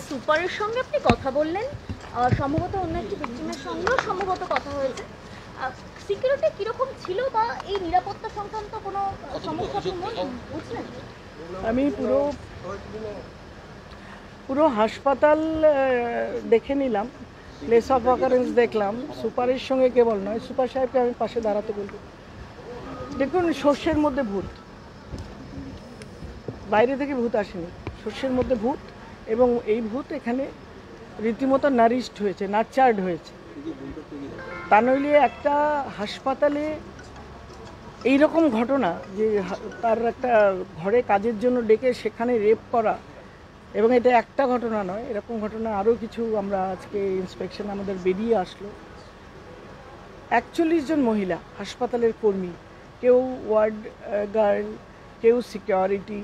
সুপারের সঙ্গে আপনি কথা বললেন, সম্ভবত অন্য একটি ভিকটিমের সঙ্গেও সম্ভবত কথা হয়েছে। সিকিউরিটি কিরকম ছিল বা এই নিরাপত্তা সংক্রান্ত কোনো সমস্যা বুঝলেন? আমি পুরো হাসপাতাল দেখে নিলাম, প্লেস অফ অকারেন্স দেখলাম। সুপারের সঙ্গে কেবল নয়, সুপার সাহেবকে আমি পাশে দাঁড়াতে বলব। দেখুন, শস্যের মধ্যে ভূত, বাইরে থেকে ভূত আসেনি, শস্যের মধ্যে ভূত, এবং এই ভূত এখানে রীতিমতো নারিশড হয়েছে, নার্চার্ড হয়েছে। তা নইলে একটা হাসপাতালে এইরকম ঘটনা, যে তার একটা ঘরে কাজের জন্য ডেকে সেখানে রেপ করা, এবং এটা একটা ঘটনা নয়, এরকম ঘটনা আরও কিছু আমরা আজকে ইন্সপেকশন আমাদের বেরিয়ে আসলো। 41 জন মহিলা হাসপাতালের কর্মী, কেউ ওয়ার্ড গার্ল, কেউ সিকিউরিটি,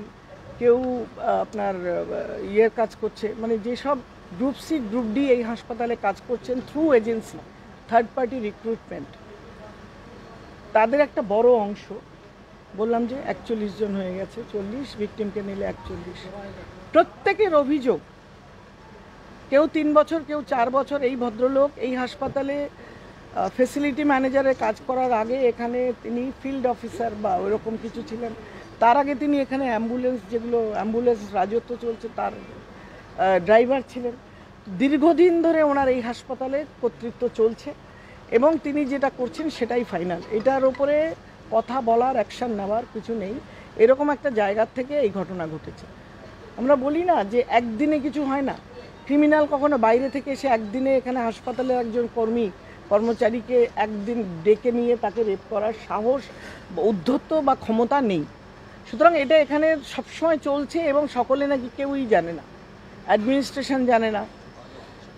কেউ আপনার ইয়ের কাজ করছে, মানে যেসব গ্রুপ সি গ্রুপ ডি এই হাসপাতালে কাজ করছেন through agency, third party recruitment, তাদের একটা বড় অংশ, বললাম যে 41 জন হয়ে গেছে, 40 ভিকটিমকে নিলে 41। প্রত্যেকের অভিযোগ, কেউ 3 বছর, কেউ 4 বছর। এই ভদ্রলোক এই হাসপাতালে ফেসিলিটি ম্যানেজারের কাজ করার আগে এখানে তিনি ফিল্ড অফিসার বা ওরকম কিছু ছিলেন। তার আগে তিনি এখানে অ্যাম্বুলেন্স, যেগুলো অ্যাম্বুলেন্স রাজত্ব চলছে, তার ড্রাইভার ছিলেন। দীর্ঘদিন ধরে ওনার এই হাসপাতালে কর্তৃত্ব চলছে, এবং তিনি যেটা করছেন সেটাই ফাইনাল। এটার ওপরে কথা বলার, অ্যাকশান নেওয়ার কিছু নেই। এরকম একটা জায়গার থেকে এই ঘটনা ঘটেছে। আমরা বলি না যে একদিনে কিছু হয় না, ক্রিমিনাল কখনো বাইরে থেকে এসে একদিনে এখানে হাসপাতালের একজন কর্মচারীকে একদিন ডেকে নিয়ে তাকে রেপ করার সাহস, উদ্ধত্ত বা ক্ষমতা নেই। সুতরাং এটা এখানে সবসময় চলছে, এবং সকলে নাকি কেউই জানে না, অ্যাডমিনিস্ট্রেশন জানে না,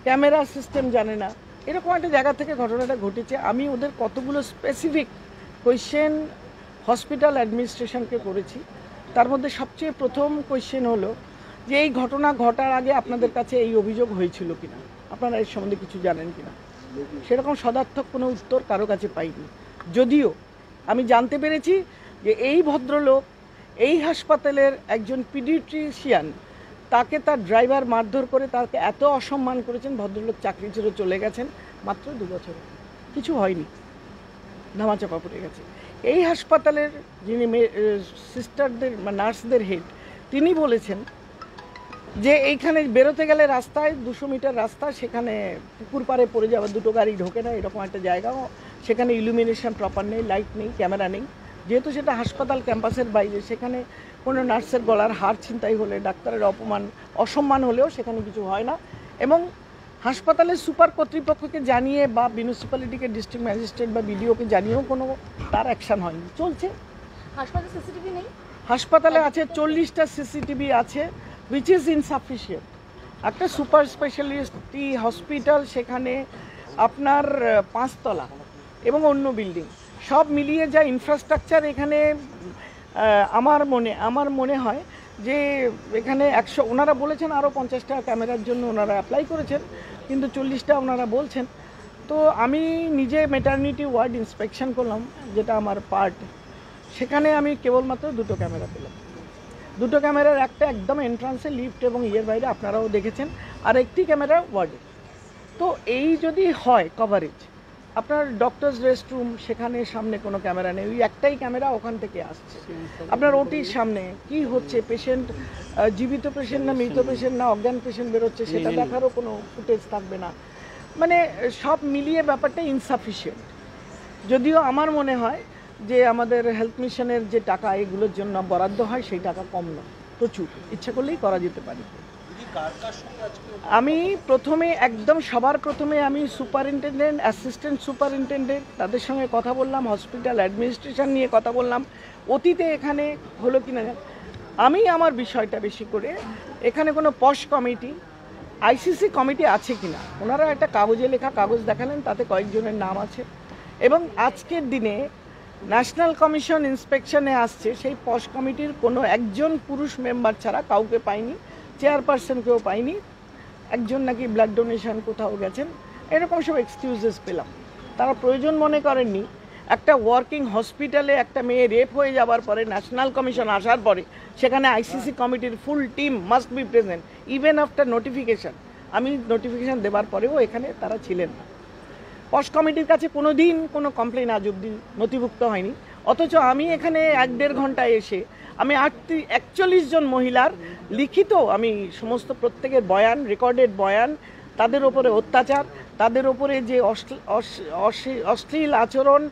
ক্যামেরা সিস্টেম জানে না, এরকম একটা জায়গা থেকে ঘটনাটা ঘটেছে। আমি ওদের কতগুলো স্পেসিফিক কোয়েশ্চেন হসপিটাল অ্যাডমিনিস্ট্রেশনকে করেছি। তার মধ্যে সবচেয়ে প্রথম কোয়েশ্চেন হলো যে এই ঘটনা ঘটার আগে আপনাদের কাছে এই অভিযোগ হয়েছিল কিনা, আপনারা এর সম্বন্ধে কিছু জানেন কিনা। সেরকম সদার্থক কোনো উত্তর কারো কাছে পাইনি। যদিও আমি জানতে পেরেছি যে এই ভদ্রলোক এই হাসপাতালের একজন পিডিয়াট্রিশিয়ান, তাকে তার ড্রাইভার মারধর করে তাকে এত অসম্মান করেছেন, ভদ্রলোক চাকরি ছেড়ে চলে গেছেন মাত্র 2 বছরে, কিছু হয়নি, ধামাচাপা পড়ে গেছে। এই হাসপাতালের যিনি সিস্টারদের বা নার্সদের হেড, তিনি বলেছেন যে এইখানে বেরোতে গেলে রাস্তায় 200 মিটার রাস্তা, সেখানে পুকুর পাড়ে পড়ে যাওয়া, দুটো গাড়ি ঢোকে না, এরকম একটা জায়গাও। সেখানে ইলুমিনেশন প্রপার নেই, লাইট নেই, ক্যামেরা নেই। যেহেতু সেটা হাসপাতাল ক্যাম্পাসের বাইরে, সেখানে কোনো নার্সের গলার হার ছিনতাই হলে, ডাক্তারের অসম্মান হলেও সেখানে কিছু হয় না। এবং হাসপাতালের সুপার কর্তৃপক্ষকে জানিয়ে বা মিউনিসিপ্যালিটিকে, ডিস্ট্রিক্ট ম্যাজিস্ট্রেট বা বিডিওকে জানিয়েও কোনো তার অ্যাকশান হয়নি, চলছে। হাসপাতালে সিসিটিভি নেই, হাসপাতালে আছে 40টা সিসিটিভি আছে, which is insufficient। একটা সুপার স্পেশালিটি হসপিটাল, সেখানে আপনার 5 তলা এবং অন্য বিল্ডিং সব মিলিয়ে যা ইনফ্রাস্ট্রাকচার এখানে, আমার মনে হয় যে এখানে 100, ওনারা বলেছেন আরও 50টা ক্যামেরার জন্য ওনারা অ্যাপ্লাই করেছেন, কিন্তু 40টা ওনারা বলছেন। তো আমি নিজে ম্যাটারনিটি ওয়ার্ড ইন্সপেকশন করলাম, যেটা আমার পার্ট, সেখানে আমি কেবলমাত্র 2টো ক্যামেরা পেলাম। 2টো ক্যামেরার একটা একদম এন্ট্রান্সে, লিফট এবং ইয়ের বাইরে, আপনারাও দেখেছেন, আর একটি ক্যামেরা ওয়ার্ডে। তো এই যদি হয় কভারেজ, আপনার ডক্টরস রেস্টরুম, সেখানে সামনে কোনো ক্যামেরা নেই, ওই একটাই ক্যামেরা ওখান থেকে আসছে। আপনার ওটির সামনে কি হচ্ছে, পেশেন্ট জীবিত পেশেন্ট না মৃত পেশেন্ট না অজ্ঞান পেশেন্ট বেরোচ্ছে, সেটা দেখারও কোনো ফুটেজ থাকবে না। মানে সব মিলিয়ে ব্যাপারটা ইনসাফিসিয়েন্ট। যদিও আমার মনে হয় যে আমাদের হেলথ মিশনের যে টাকা এগুলোর জন্য বরাদ্দ হয়, সেই টাকা কম নয়, প্রচুর, ইচ্ছা করলেই করা যেতে পারে। আমি সবার প্রথমে আমি সুপারিনটেন্ডেন্ট, অ্যাসিস্ট্যান্ট সুপারিনটেন্ডেন্ট, তাদের সঙ্গে কথা বললাম, হসপিটাল অ্যাডমিনিস্ট্রেশন নিয়ে কথা বললাম, অতীতে এখানে হলো কিনা। আমি আমার বিষয়টা বেশি করে এখানে কোনো পশ কমিটি, আইসিসি কমিটি আছে কিনা, ওনারা একটা কাগজে লেখা কাগজ দেখালেন, তাতে কয়েকজনের নাম আছে। এবং আজকের দিনে ন্যাশনাল কমিশন ইন্সপেকশনে আসছে, সেই পশ কমিটির কোনো একজন পুরুষ মেম্বার ছাড়া কাউকে পাইনি, চেয়ারপারসনকেও পাইনি, একজন নাকি ব্লাড ডোনেশন কোথাও গেছেন, এরকম সব এক্সকিউজেস পেলাম। তারা প্রয়োজন মনে করেননি একটা ওয়ার্কিং হসপিটালে একটা মেয়ে রেপ হয়ে যাওয়ার পরে ন্যাশনাল কমিশন আসার পরে সেখানে আইসিসি কমিটির full team must be present even after notification. আমি নোটিফিকেশন দেওয়ার পরেও এখানে তারা ছিলেন না। পশ কমিটির কাছে কোনো দিন কোনো কমপ্লেন আজ অব্দি নথিভুক্ত হয়নি, অথচ আমি এখানে 1-1.5 ঘন্টায় এসে আমি 41 জন মহিলার লিখিত আমি সমস্ত প্রত্যেকের বয়ান, রেকর্ডেড বয়ান, তাদের ওপরে অত্যাচার, তাদের ওপরে যে অশ্লীল আচরণ,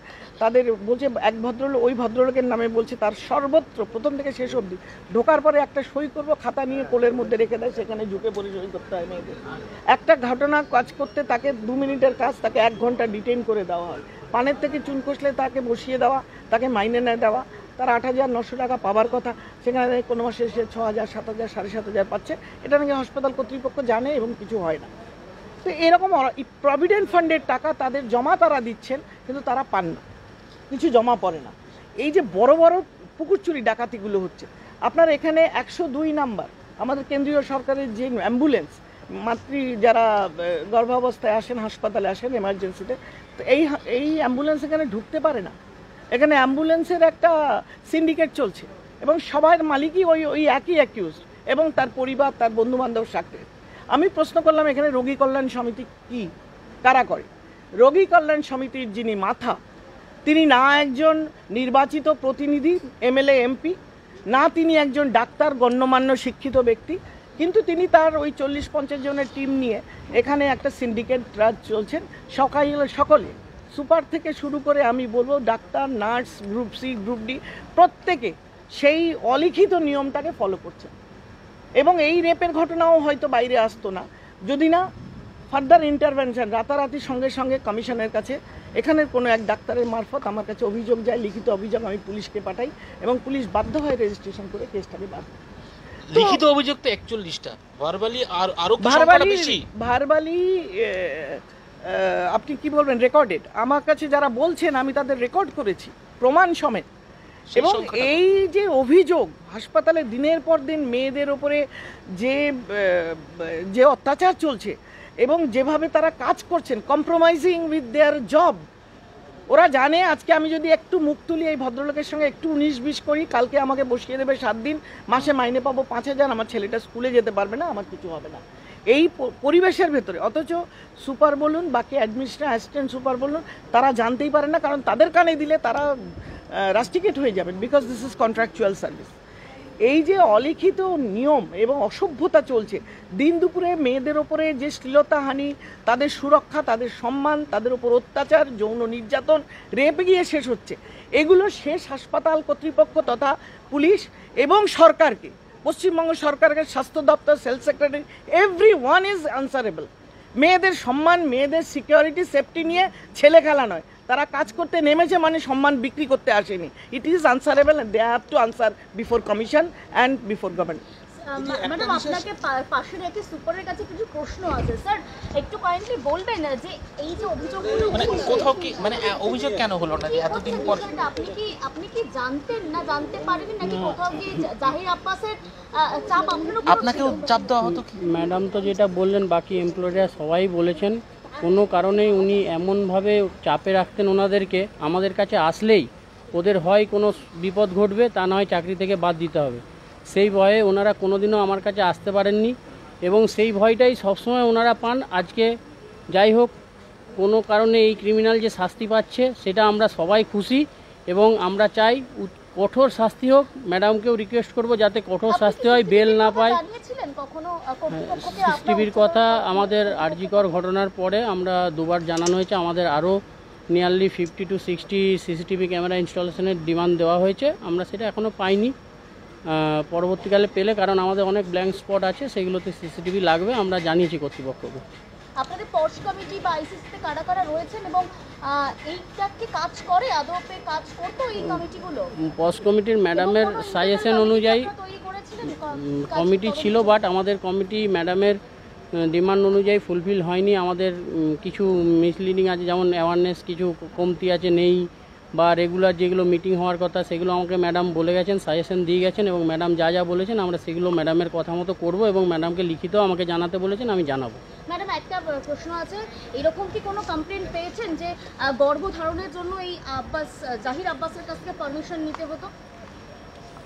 তাদের বলছে এক ভদ্রলোক ওই ভদ্রলোকের নামে বলছে তার সর্বত্র প্রথম থেকে শেষ অবধি ঢোকার পরে একটা সই করবো খাতা নিয়ে কোলের মধ্যে রেখে দেয়, সেখানে ঝুঁকে পড়ে সই করতে হয় মেয়েদের। একটা ঘটনা কাজ করতে তাকে 2 মিনিটের কাজ তাকে 1 ঘন্টা ডিটেইন করে দেওয়া হয়। পানের থেকে চুন কষলে তাকে বসিয়ে দেওয়া, তাকে মাইনে না দেওয়া। তার 8,900 টাকা পাওয়ার কথা, সেখানে কোনো মাসে সে 6,000, 7,000, 7,500 পাচ্ছে। এটা নাকি হাসপাতাল কর্তৃপক্ষ জানে এবং কিছু হয় না। তো এরকম প্রভিডেন্ট ফান্ডের টাকা তাদের জমা তারা দিচ্ছেন, কিন্তু তারা পান না, কিছু জমা পড়ে না। এই যে বড় বড় পুকুর চুরি ডাকাতিগুলো হচ্ছে, আপনার এখানে 102 নাম্বার আমাদের কেন্দ্রীয় সরকারের যে অ্যাম্বুলেন্স, মাতৃ যারা গর্ভাবস্থায় আসেন, হাসপাতালে আসেন এমার্জেন্সিতে, তো এই অ্যাম্বুলেন্স এখানে ঢুকতে পারে না। এখানে অ্যাম্বুলেন্সের একটা সিন্ডিকেট চলছে এবং সবার মালিকই ওই একই অ্যাকিউজ এবং তার পরিবার, তার বন্ধুবান্ধব সাথে। আমি প্রশ্ন করলাম এখানে রোগী কল্যাণ সমিতি কি, কারা করে? রোগী কল্যাণ সমিতির যিনি মাথা, তিনি না একজন নির্বাচিত প্রতিনিধি এমএলএ এমপি, না তিনি একজন ডাক্তার গণ্যমান্য শিক্ষিত ব্যক্তি, কিন্তু তিনি তার ওই 40-50 জনের টিম নিয়ে এখানে একটা সিন্ডিকেট রাজ চলছেন। সকলে সুপার থেকে শুরু করে আমি বলবো doctor, nurse, group C, group D, প্রত্যেকে সেই অলিখিত নিয়মটাকে ফলো করছেন। এবং এই রেপের ঘটনাও হয়তো বাইরে আসতো না যদি না ফার্দার ইন্টারভেনশন, রাতারাতি সঙ্গে সঙ্গে কমিশনের কাছে এখানের কোনো এক ডাক্তারের মারফত আমার কাছে অভিযোগ যায়, লিখিত অভিযোগ, আমি পুলিশকে পাঠাই এবং পুলিশ বাধ্য হয় রেজিস্ট্রেশন করে কেসটাকে বাদ। লিখিত অভিযোগ তো 41টা, ভার্বালি আর আরো সংখ্যাটা বেশি। ভার্বালি আপনি কি বলবেন, রেকর্ডেড আমার কাছে যারা বলছেন আমি তাদের রেকর্ড করেছি প্রমাণ সমেত। এবং এই যে অভিযোগ হাসপাতালে দিনের পর দিন মেয়েদের ওপরে যে অত্যাচার চলছে এবং যেভাবে তারা কাজ করছেন, কম্প্রোমাইজিং উইথ দেয়ার জব, ওরা জানে আজকে আমি যদি একটু মুখ তুলি এই ভদ্রলোকের সঙ্গে একটু 19-20 করি, কালকে আমাকে বসিয়ে দেবে 7 দিন, মাসে মাইনে পাবো 5,000, আমার ছেলেটা স্কুলে যেতে পারবে না, আমার কিছু হবে না। এই পরিবেশের ভেতরে অথচ সুপার বলুন, বাকি অ্যাডমিনিস্ট্রেশন অ্যাসিস্ট্যান্ট সুপার বলুন, তারা জানতেই পারে না, কারণ তাদের কানে দিলে তারা রাস্টিকেট হয়ে যাবেন, because this is contractual service. এই যে অলিখিত নিয়ম এবং অসভ্যতা চলছে, দিন দুপুরে মেয়েদের ওপরে যে শ্লীলতাহানি, তাদের সুরক্ষা, তাদের সম্মান, তাদের ওপর অত্যাচার, যৌন নির্যাতন, রেপ গিয়ে শেষ হচ্ছে, এগুলো শেষ হাসপাতাল কর্তৃপক্ষ তথা পুলিশ এবং সরকারকে, পশ্চিমবঙ্গ সরকারের স্বাস্থ্য দপ্তর, health secretary, everyone is answerable. মেয়েদের সম্মান, মেয়েদের সিকিউরিটি, সেফটি নিয়ে ছেলে খেলা নয়, তারা কাজ করতে নেমেছে মানে সম্মান বিক্রি করতে আসেনি। It is answerable and they have to answer before commission and before government. Madam, আপনাকে পাশে রেখে সুপারের কাছে কিছু প্রশ্ন আছে স্যার, একটু কাইন্ডলি বলবেন যে এই যে অভিযোগগুলো মানে কোথাও কি মানে অভিযোগ কেন হলো না যে এতদিন পর? আপনি কি জানতেন না জানতে পারেন নাকি কোথাও কি জাহির আব্বাসের চাপ আপনার উপর, আপনাকেও চাপ দেওয়া হতো কি? ম্যাডাম তো যেটা বললেন বাকি এমপ্লয়িরা সবাই বলেছেন, কোনো কারণেই উনি এমনভাবে চাপে রাখতেন ওনাদেরকে, আমাদের কাছে আসলেই ওদের হয় কোনো বিপদ ঘটবে, তা নয় চাকরি থেকে বাদ দিতে হবে। সেই ভয়ে ওনারা কোনোদিনও আমার কাছে আসতে পারেননি এবং সেই ভয়টাই সবসময় ওনারা পান। আজকে যাই হোক, কোনো কারণে এই ক্রিমিনাল যে শাস্তি পাচ্ছে সেটা আমরা সবাই খুশি এবং আমরা চাই কঠোর শাস্তি হোক। ম্যাডামকেও রিকোয়েস্ট করব যাতে কঠোর শাস্তি হয়, বেল না পায়। সিসিটিভির কথা আমাদের আরজিকর ঘটনার পরে আমরা 2বার জানানো হয়েছে, আমাদের আরও নিয়ারলি 50 to 60 সিসিটিভি ক্যামেরা ইনস্টলেশনের ডিমান্ড দেওয়া হয়েছে, আমরা সেটা এখনও পাইনি, পরবর্তীকালে পেলে, কারণ আমাদের অনেক ব্ল্যাঙ্ক স্পট আছে, সেগুলোতে সিসিটিভি লাগবে, আমরা জানিয়েছি কর্তৃপক্ষকে। আপনাদের পশ কমিটি বা আইসিসিতে কারা কারা রয়েছেন এবং এইটা কি কাজ করে, আদপে কাজ করতো এই কমিটিগুলো? পশ কমিটির ম্যাডামের সাজেশন অনুযায়ী কমিটি ছিল, বাট আমাদের কমিটি ম্যাডামের ডিমান্ড অনুযায়ী ফুলফিল হয়নি। আমাদের কিছু মিসলিডিং আছে, যেমন অ্যাওয়ারনেস কিছু কমতি আছে, নেই বা রেগুলার যেগুলো মিটিং হওয়ার কথা সেগুলো আমাকে ম্যাডাম বলে গেছেন, সাজেশন দিয়ে গেছেন, এবং ম্যাডাম যা যা বলেছেন আমরা সেগুলো ম্যাডামের কথা মতো করবো এবং ম্যাডামকে লিখিত আমাকে জানাতে বলেছেন, আমি জানাবো। ম্যাডাম একটা প্রশ্ন আছে, এরকম কি কোনো কমপ্লেন পেয়েছেন যে গর্ভধারণের জন্য এই জাহির আব্বাসের কাছ থেকে পারমিশন নিতে হতো?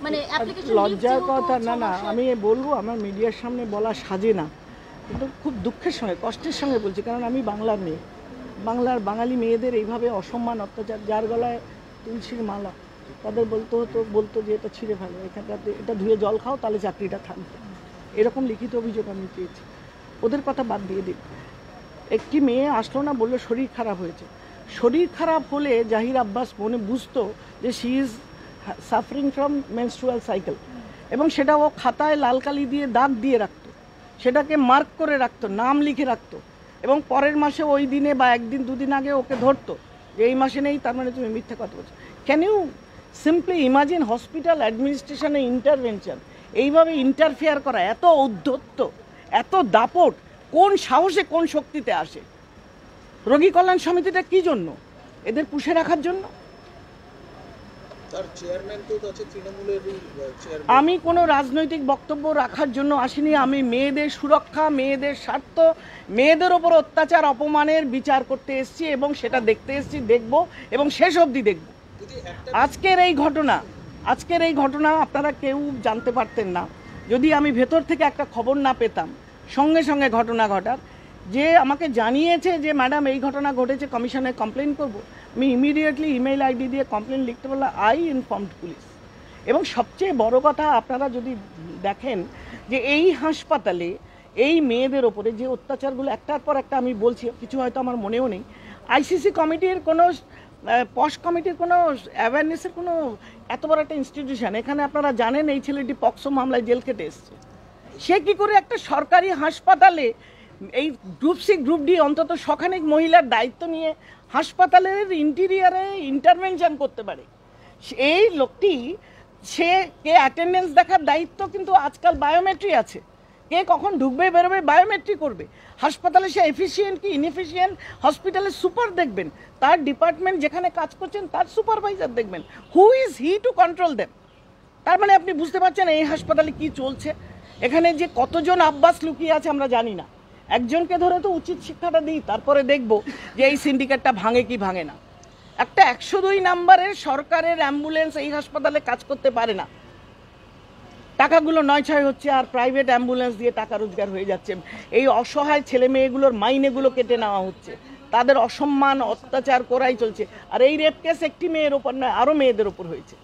মানে অ্যাপ্লিকেশন লজ্জার কথা না, আমি বলবো আমার মিডিয়ার সামনে বলা সাজে না, কিন্তু খুব দুঃখের সঙ্গে কষ্টের সঙ্গে বলছি, কারণ আমি বাংলার মেয়ে, বাংলার বাঙালি মেয়েদের এইভাবে অসম্মান অত্যাচার, যার গলায় তুলসীর মালা, তাদের বলতো যে এটা ছিঁড়ে ফেলো, এখানটাতে এটা ধুয়ে জল খাও তাহলে চাকরিটা থাকবে, এরকম লিখিত অভিযোগ আমি পেয়েছি। ওদের কথা বাদ দিয়ে দিন, একটি মেয়ে আসলো না, বললো শরীর খারাপ হয়েছে। শরীর খারাপ হলে জাহির আব্বাস মনে বুঝতো যে she is suffering from menstrual cycle, এবং সেটা ও খাতায় লাল কালি দিয়ে দাগ দিয়ে রাখতো, সেটাকে মার্ক করে রাখতো, নাম লিখে রাখতো, এবং পরের মাসে ওই দিনে বা একদিন দুদিন আগে ওকে ধরতো যে এই মাসে নেই, তার মানে তুমি মিথ্যা কথা বলছো। Can you simply imagine hospital অ্যাডমিনিস্ট্রেশনে ইন্টারভেনশন, এইভাবে ইন্টারফেয়ার করা, এত ঔদ্ধত্য, এত দাপট কোন সাহসে কোন শক্তিতে আসে? রোগী কল্যাণ সমিতিটা কি জন্য? এদের পুষে রাখার জন্য? আমি কোনো রাজনৈতিক বক্তব্য রাখার জন্য আসিনি, আমি মেয়েদের সুরক্ষা, মেয়েদের স্বার্থ, মেয়েদের ওপর অত্যাচার অপমানের বিচার করতে এসেছি, এবং সেটা দেখতে এসেছি, দেখব এবং শেষ অবধি দেখব। আজকের এই ঘটনা আপনারা কেউ জানতে পারতেন না যদি আমি ভেতর থেকে একটা খবর না পেতাম সঙ্গে সঙ্গে ঘটনা ঘটার, যে আমাকে জানিয়েছে যে ম্যাডাম এই ঘটনা ঘটেছে, কমিশনে কমপ্লেন করব, আমি ইমিডিয়েটলি ইমেল আইডি দিয়ে কমপ্লেন লিখতে বললাম, আই ইনফর্মড পুলিশ। এবং সবচেয়ে বড় কথা, আপনারা যদি দেখেন যে এই হাসপাতালে এই মেয়েদের ওপরে যে অত্যাচারগুলো একটার পর একটা, আমি বলছি কিছু হয়তো আমার মনেও নেই, আইসিসি কমিটির কোনো পশ কমিটির কোনো অ্যাওয়ারনেসের কোনো, এত বড় একটা ইনস্টিটিউশন, এখানে আপনারা জানেন এই ছেলেটি পক্সো মামলায় জেল কেটে এসছে, সে কী করে একটা সরকারি হাসপাতালে এই গ্রুপ সি গ্রুপ ডি অন্তত শখানেক মহিলার দায়িত্ব নিয়ে হাসপাতালের ইন্টিরিয়ারে ইন্টারভেনশন করতে পারে? এই লোকটি, সে কে অ্যাটেন্ডেন্স দেখার দায়িত্ব, কিন্তু আজকাল বায়োমেট্রি আছে, কে কখন ঢুকবে বেরোবে বায়োমেট্রি করবে। হাসপাতালে সে এফিসিয়েন্ট কি ইনএফিসিয়েন্ট, হসপিটালের সুপার দেখবেন, তার ডিপার্টমেন্ট যেখানে কাজ করছেন তার সুপারভাইজার দেখবেন, who is he to control them? তার মানে আপনি বুঝতে পারছেন এই হাসপাতালে কি চলছে। এখানে যে কতজন আব্বাস লুকিয়ে আছে আমরা জানি না, একজনকে ধরে তো উচিত শিক্ষাটা দিই, তারপরে দেখব যে এই সিন্ডিকেটটা ভাঙে কি ভাঙে না। একটা 102 নাম্বারের সরকারের অ্যাম্বুলেন্স এই হাসপাতালে কাজ করতে পারে না, টাকাগুলো নয় হচ্ছে, আর প্রাইভেট অ্যাম্বুলেন্স দিয়ে টাকা রোজগার হয়ে যাচ্ছে। এই অসহায় ছেলে মেয়েগুলোর মাইনেগুলো কেটে নেওয়া হচ্ছে, তাদের অসম্মান অত্যাচার করাই চলছে। আর এই রেপ কেস একটি মেয়ের ওপর নয়, আরও মেয়েদের ওপর হয়েছে।